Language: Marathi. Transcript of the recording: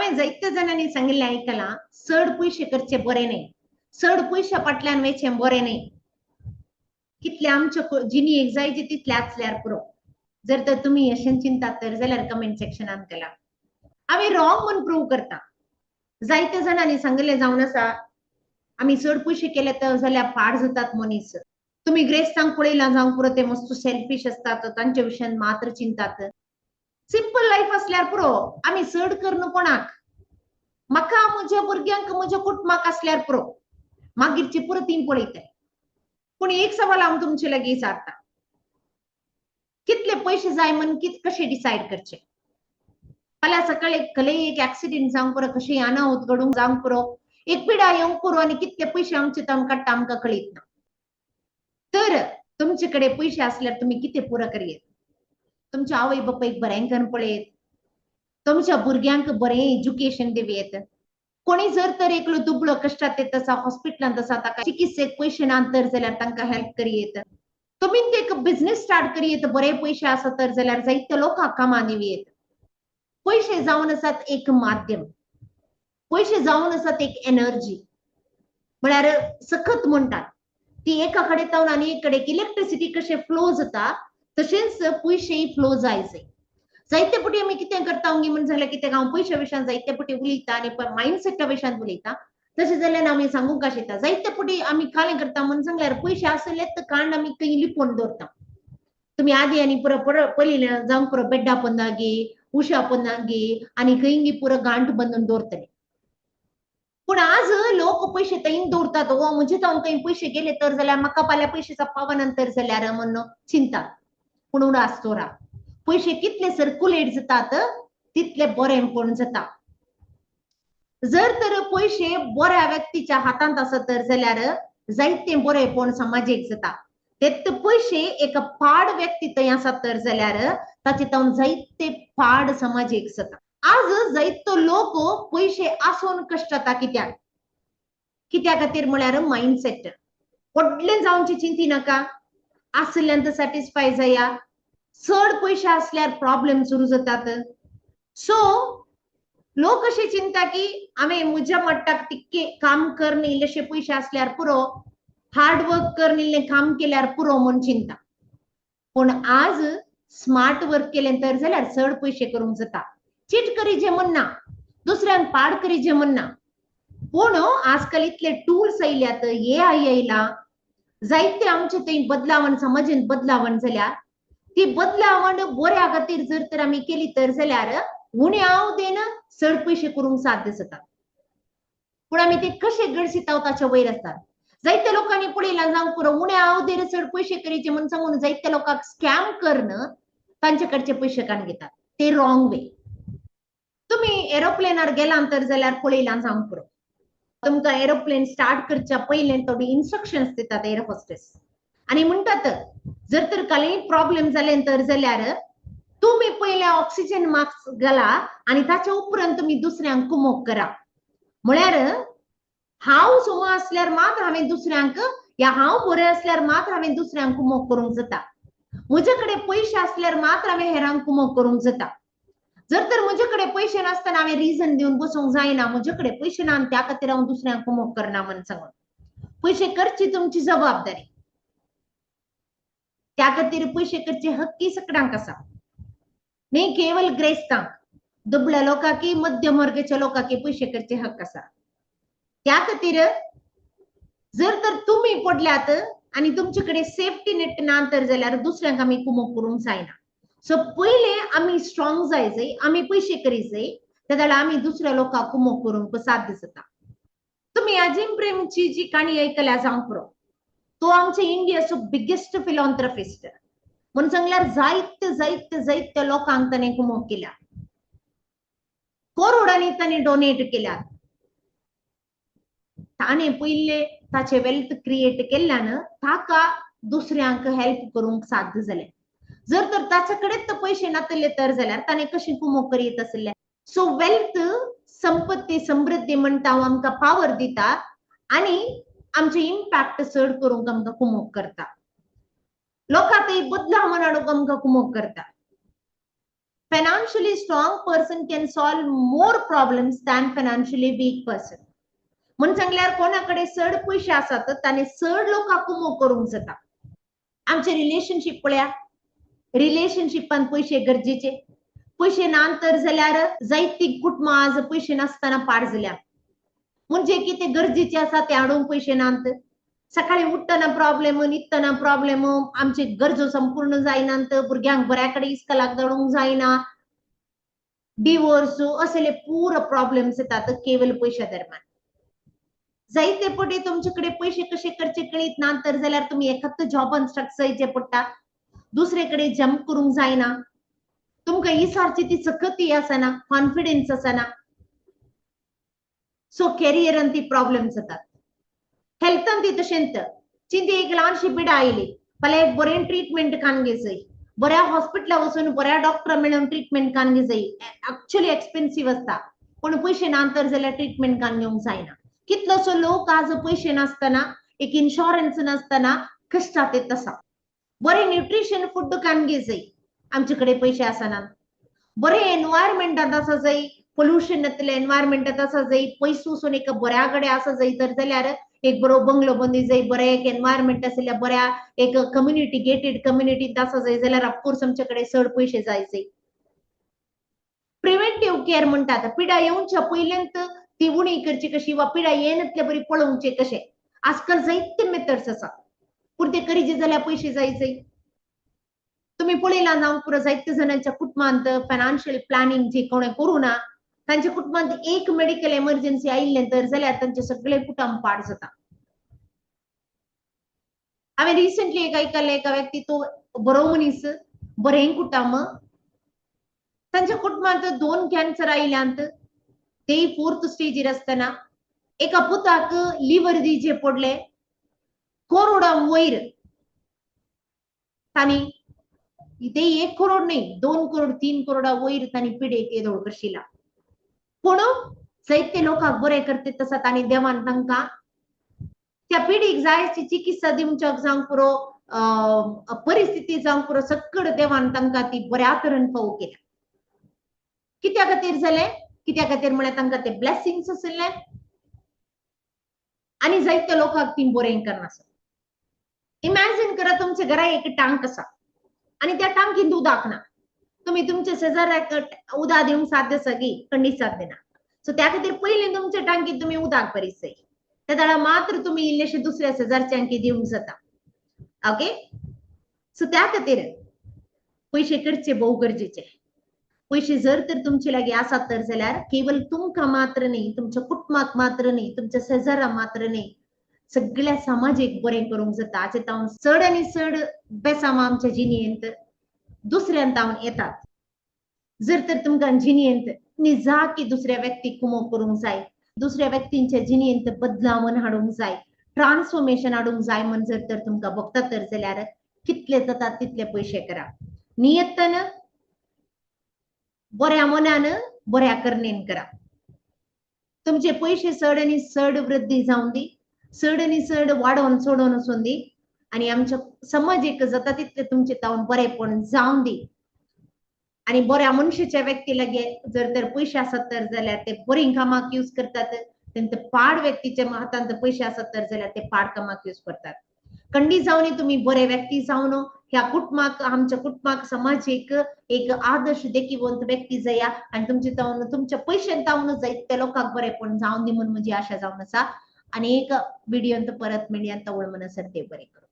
हांवें जायत्या जणांनी सांगिल्लें आयकलां, चड पयशे करचे बरे न्हय, चड पयशे फाटल्यान वयचें बरें न्हय. कितले आमचे जिणेक जाय तितले आसल्यार पुरो. जर तर तुम्ही अशें चिंतात तर जाल्यार कमेंट सेक्शनान केला. हांवें रॉंग म्हूण प्रूव करता. जायत्या जणांनी सांगिल्लें जावन आसा, आमी चड पयशे केले तर जाल्यार पाड जातात मनीस. तुम्ही ग्रेस्तांक पळयलां जावं पुरो ते मस्त सेल्फिश असतात, तांचे विशयान मात्र चिंतात. सिंपल लायफ असल्यार पुरो, आमी चड करना कोणाक. म्हाका म्हज्या भुरग्यांक म्हज्या कुटुंबाक असल्यार पुरो, मागीरची पुरो तीं पळयतले. पूण एक सवाल हांव तुमचे लागीं विचारता, कितले पयशे जाय म्हूण कशे डिसायड करचे? फाल्यां सकाळी खंय एक ऍक्सिडेंट जावंक पुरो, कशें अनाहुत घडूंक जावंक पुरो, एक पिडा येवंक पुरो आनी कितले पयशे आमचे तान काडटा आमकां कळीत ना. तर तुमचे कडेन पयशे असल्यार तुमी कितें पुरो करयेत? तुमच्या आवय बापायक बरेंकन पळयत, तुमच्या भुरग्यांक बरें एज्युकेशन दिवेत. कोणी जर तर एकलो दुबळो कश्टात येत आसा, हॉस्पिटलांत आसा, ताका चिकित्सेक पयशे ना तर जाल्यार तांकां हेल्प करयेत. तुमी एक बिझनेस स्टार्ट करयेत, बरे पयशे आसा तर जाल्यार जायत्या लोकांक कामां दिवयेत. पयशे जावन आसात एक माध्यम, पयशे जावन आसात एक एनर्जी, म्हळ्यार सखत म्हणटात. ती एका कडेन तावन आनी एक कडेन इलेक्ट्रिसिटी कशें फ्लो जाता, तशेंच पयशेय फ्लो जायचे. जायते फावटी आमी कितें करता म्हण जाल्यार कित्याक हांव पयशा विशयान जायते फावटी उलयता आनी मायंडसेटा विशयान उलयता, तशें जाल्यार हांव सांगूंक आशेता, जायते फावटी आमी कालें करता म्हण सांगल्यार पयशे आसलेच कारण आमी खंय लिपोवन दवरता. तुमी आदी आनी पुरो पळयलें जावंक पुरो बेड्डा पोंदागे, उशा पोंदागे आनी खंय पुरो गांठ बांदून दवरतले. पूण आज लोक पयशे थंय दवरतात, ओ म्हजे जावन खंय पयशे गेले तर जाल्यार म्हाका फाल्यां पयशे पावना तर जाल्यार म्हण चिंता. पूण उडास तोरा, पयशे कितले सर्क्युलेट जातात तितले बरेंपण जाता. जर तर पयशे बऱ्या व्यक्तीच्या हातांत आसत तर जाल्यार जायते बरेपण समाजीक जाता. तेच पयशे एक पाड व्यक्ती थंय आसत तर जाल्यार ताचे तावन जायते पाड समाजीक जाता. आज जायतो लोक पयशे आसून कश्टाता कित्याक? कित्या खातीर म्हळ्यार मायंडसेट. व्हडलें जावनची चिंती नाका, आसल्यांत सॅटिस्फाय जाया. चड पयशे असल्यार प्रॉब्लेम सुरू जातात. सो लोक अशें चिंता की हांवें म्हज्या मट्टाक तितके काम करन इल्लेशे पयशे असल्यार पुरो, हार्डवर्क करन इल्लें काम केल्यार पुरो म्हूण चिंता. पूण आज स्मार्ट वर्क केलें तर जाल्यार चड पयशे करूंक जाता. चीट करीचे म्हणना, दुसऱ्यांक पाड करीचे म्हणना. पूण आजकाल इतले टूल्स आयल्यात, AI आयला, जायते आमचे थंय बदलावण समाजांत बदलावण जाल्या. ती बदलावण बऱ्या खातीर जर तर आमी केली तर जाल्यार उण्या अवधीन चड पयशे करूंक साध्य जाता. पूण आमी ते कशे गडसिताव ताचे वयर आसतात. जायत्या लोकांनी पळयलां जावंक पुरो उण्या अवधीर चड पयशे करीचे म्हूण सांगून जायत्या लोकांक स्कॅम करन तांचे कडचे पयशे काडून घेतात. ते रॉंग वे. तुम्ही एरोप्लेनार गेलां तर जाल्यार पळयलां जावंक पुरो, तुमकां एरोप्लेन स्टार्ट करच्या पयलें थोडी इन्स्ट्रक्शन्स दितात एअर होस्टेस आनी म्हणटात जर तर कालय प्रॉब्लेम जालें तर जाल्यार तुम्ही पयले ऑक्सिजन मास्क घाला आनी ताच्या उपरांत तुम्ही दुसऱ्यांक कुमोक करा. म्हळ्यार हांव सुमो असल्यार मात्र हांवें दुसऱ्यांक या हांव बरें असल्यार मात्र हांवें दुसऱ्यांक कुमोक करूंक जाता. म्हजे कडेन पयशे असल्यार मात्र हांवें हेरांक कुमोक करूंक जाता. जर तर म्हजे कडेन पयशे नासतना हांवें रिजन दिवन बसूंक जायना, म्हजे कडेन पयशे ना आनी त्या खातीर हांव दुसऱ्यांक कुमोक करना म्हण सांगून. पयशे करची तुमची जबाबदारी. त्या खातीर पयशे करचे हक्की सगळ्यांक आसा. न्ही केवळ ग्रेस्तांक, दुबळ्या लोकांकी मध्यम वर्गाच्या लोकांकी पयशे करचे हक्क आसा. त्या खातीर जर तर तुम्ही पडल्यात आनी तुमचे कडेन सेफ्टी नेट ना तर जाल्यार दुसऱ्यांक आमी कुमोक करूंक जायना. सो पयले आमी स्ट्रॉंग जाय, आमी पयशे करीत जाय, जाल्यार आमी दुसऱ्या लोकांक कुमोक करूंक साध्य जाता. तुम्ही अजिम प्रेमची जी काणी आयकल्या जावंक पुरो, तो आमच्या इंडियाचो बिगेस्ट फिलॉन्थ्रपिस्ट म्हूण सांगल्यार जायत्या जायत्या जायत्या लोकांक ताणें कुमोक केल्या, करोडांनी ताणें डोनेट केल्या. ताणें पयले ताचे वेल्थ क्रिएट केल्ल्यान ताका दुसऱ्यांक हेल्प करूंक साध्य जालें. जर तर ताचे कडेच पयशे नासले तर जाल्यार ताणें कशें कुमोक करीत आसलें. सो वेल्थ संपत्ती समृद्धी म्हणटा आमकां पावर दिता आनी आमचे इम्पॅक्ट चड करूंक आमकां कुमोक करता. लोकां थंय बदलावण हाडूंक आमकां कुमोक करता. financially strong person can solve more problems than financially weak person. म्हणून सांगल्यार कोणाकडे चड पयशे आसात ताणे चड लोक कुमो करूंक जाता. आमचे रिलेशनशिप पळया, रिलेशनशिपान पयशे गरजेचे. पयशे नान तर जाल्यार जायती कुटुंबां आज पयशे नासतना पाड जाल्या. म्हणजे कितें गरजेचे आसा ते हाडूंक पयशे नात. सकाळी उठतना प्रॉब्लेम, न्हिदतना प्रॉब्लेम, आमचे गरजो संपूर्ण जायनात, भुरग्यांक बऱ्या कडेन इस्कलाक धाडूंक जायना, डिवोर्स असले पूर प्रॉब्लेम्स येतात केवळ पैशा दरम्यान. जायते पटी तुमच्याकडे पैसे कसे करचे कळीत ना तर जाल्यार तुम्ही एखाद जॉबान स्टक जायचे पडटा, दुसरेकडे जम्प करूंक जायना, तुमकां इसारची ती सकती आसना, कॉन्फिडन्स आसना. सो कॅरियरान ती प्रॉब्लेम्स जातात. हेल्थान ती तशेंच चिंती एक ल्हानशी पिडा आयली फाल्यां एक बरें ट्रीटमेंट काणगे जाय, बऱ्या हॉस्पिटला वचून बऱ्या डॉक्टर मेळून ट्रीटमेंट काणगे जाय. एक्चुअली एक्सपेन्सिव्ह आसता पण पयशे ना तर जाल्यार ट्रीटमेंट काणगेवंक जायना. कितलोसो लोक आज पयशे नासतना, एक इन्शुरन्स नासतना कश्टात येत आसा. बरें न्यूट्रिशन फूड काणगे जाय, आमचे कडेन पयशे आसना. बरें एनवायरमेंटात आसा जाय, पोल्युशन येतले एनवायरमेंटात आसा जाय, पयसो वचून एक बऱ्या कडेन आसा जाय तर जाल्यार एक बरो बंगलो बंदी जाय, बरें एक एनवायरमेंट आसल्या बऱ्या एक कम्युनिटी गेटेड कम्युनिटीत आसा जाय जाल्यार ऑफकोर्स आमचे कडेन चड पयशे जाय जाय. प्रिव्हेंटिव्ह केअर म्हणटात, पिडा येवच्या पयलींच ती उणी करची कशी वा पिडा येयनातले बरी पळोवचे कशे. आजकाल जायते मेथड्स आसा पूण ते करीचे जाल्यार पयशे जाय जाय. तुम्ही पळयलां जावं पुरो जायते जणांच्या कुटुंबांत फायनान्शियल प्लॅनिंग जे कोणे करूं ना तांच्या कुटुंबांत एक मेडिकल एमर्जन्सी आयिल्लें तर जाल्यार तांचे सगळे कुटुंब पाड जाता. हांवें रिसेंटली एक आयकल्लें एका व्यक्ती तो बरो मनीस बरें कुटुंब तांच्या कुटुंबांत 2 कॅन्सर आयल्यांत ते 4th स्टेजीर आसतना एका पुताक लिव्हर दिवचे पडले करोडा वयर. तांणी ते 1 करोड नाही 2 करोड 3 करोडा वयर तांणी पिडेक येदोळ करशिला. पूण जायते लोकांक बरें करते तसात आनी देवान तांकां त्या पिडीक जाय ती चिकित्सा दिवच्याक जावं पुरो परिस्थिती जावं पुरो सगळं देवान तांकां ती बऱ्या तरेन फावो केल्या. कित्या खातीर जालें? कित्या खातीर म्हळ्यार तांकां ते ब्लेसिंग्स आशिल्ले आनी जायते लोकांक ती बरें करनासत. इमॅजिन करा तुमच्या घरा एक टांक आसा आनी त्या टांकींत उदक ना. तुम्ही तुमच्या शेजाऱ्याक उदक दिवंक साध्य आसा की खंडीत साध्य ना. सो त्या खातीर पयलीं तुमच्या टांकींत तुमी उदक भरीत जाय. त्या दाडा मात्र तुम्ही इल्लेशे दुसऱ्या शेजारच्यांक दिवंक जाता. ओके, सो त्या खातीर पयशे करचे भोव गरजेचे. पयशे जर तर तुमचे लागीं आसात तर जाल्यार केवळ तुमकां मात्र न्ही, तुमच्या कुटुंबाक मात्र न्ही, तुमच्या शेजाऱ्याक मात्र न्ही, सगळ्या समाजाक बरें करूंक जाता. हाचे तावन चड आनी चड बेसांव आमच्या जिणेंत दुसऱ्यांत तावन येतात. जर तर तुमकां जिणेंत निजाकी दुसऱ्या व्यक्तीक कुमो करूंक जाय, दुसऱ्या व्यक्तींच्या जिणेंत बदलावण हाडूंक जाय, ट्रान्सफॉर्मेशन हाडूंक जाय म्हण जर तर तुमकां भोगता तर जाल्यार कितले जाता तितले पयशे करा. नियतन, बऱ्या मनान, बऱ्या करणेन करा. तुमचे पयशे चड आनी चड वृद्धी जावं दी, चड आनी चड वाडोवन चडोवन वचून दी आनी आमच्या समाजाक जाता तितले तुमचे तावन बरेपण जावं दी. आणि बऱ्या मनशाच्या व्यक्ती लागे जर तर पयशे आसत तर जाल्यार ते बरी कामाक यूज करतात. तेंचे पाड व्यक्तीच्या हातांत पयशे आसत तर जाल्यार ते पाड कामाक यूज करतात. खंडी जावन तुम्ही बरे व्यक्ती जावन ह्या कुटुंबाक आमच्या कुटुंबाक समाजाक एक आदर्श देखीवंत व्यक्ती जाया आनी तुमचे तावन तुमच्या पयशांत तावन जायते लोकांक बरेपण जावं दी म्हूण म्हजी आशा जावन आसा. आनी एक व्हिडिओंत परत मेळया तवळ मनसर ते बरें करूं.